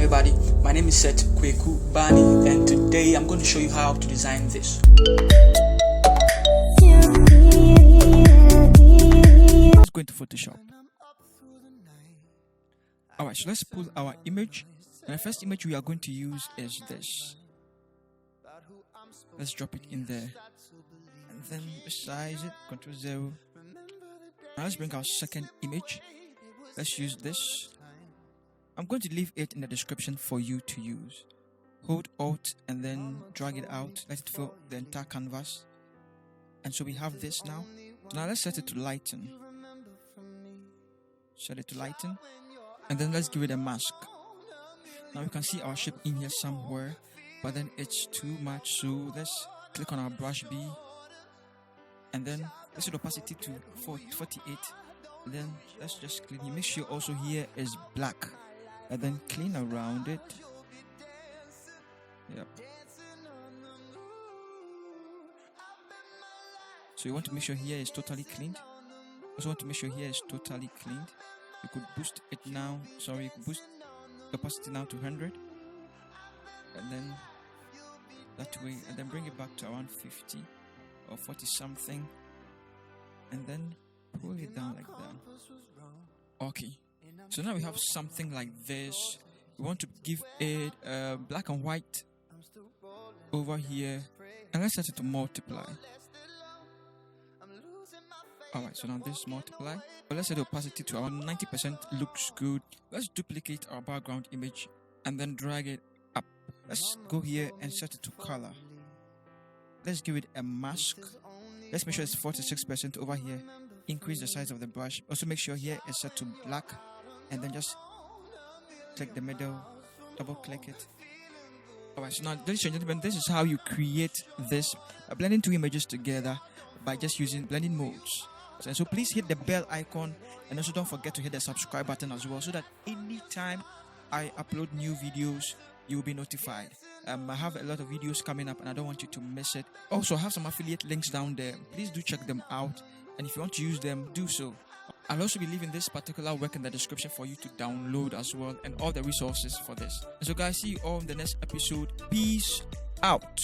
everybody, my name is Seth Kweku Bani, and today I'm going to show you how to design this. Let's go into Photoshop. Alright, so let's pull our image, and the first image we are going to use is this. Let's drop it in there, and then resize it, Ctrl 0. Now let's bring our second image. Let's use this. I'm going to leave it in the description for you to use. Hold Alt and then drag it out. Let it fill the entire canvas. And so we have this now. So now let's set it to lighten. Set it to lighten. And then let's give it a mask. Now you can see our shape in here somewhere, but then it's too much. So let's click on our brush B. And then let's set opacity to 48. And then let's just clean it. Make sure also here is black. And then clean around it. Yep. So you want to make sure here is totally cleaned. Also want to make sure here is totally cleaned. You could boost it now. Sorry, you could boost the opacity now to 100. And then that way, and then bring it back to around 50 or 40 something. And then pull it down like that. Okay. So now we have something like this. We want to give it black and white over here, and let's set it to multiply. Alright, so now this multiply, but let's set the opacity to around 90%. Looks good. Let's duplicate our background image and then drag it up. Let's go here and set it to color. Let's give it a mask. Let's make sure it's 46% over here. Increase the size of the brush. Also make sure here is set to black, and then just click the middle, double click it. Alright, so now ladies and gentlemen, this is how you create this blending two images together by just using blending modes. So please hit the bell icon, and also don't forget to hit the subscribe button as well, so that anytime I upload new videos you will be notified. I have a lot of videos coming up and I don't want you to miss it. Also I have some affiliate links down there. Please do check them out, and if you want to use them, do so. I'll also be leaving this particular work in the description for you to download as well, and all the resources for this. So guys, see you all in the next episode. Peace out.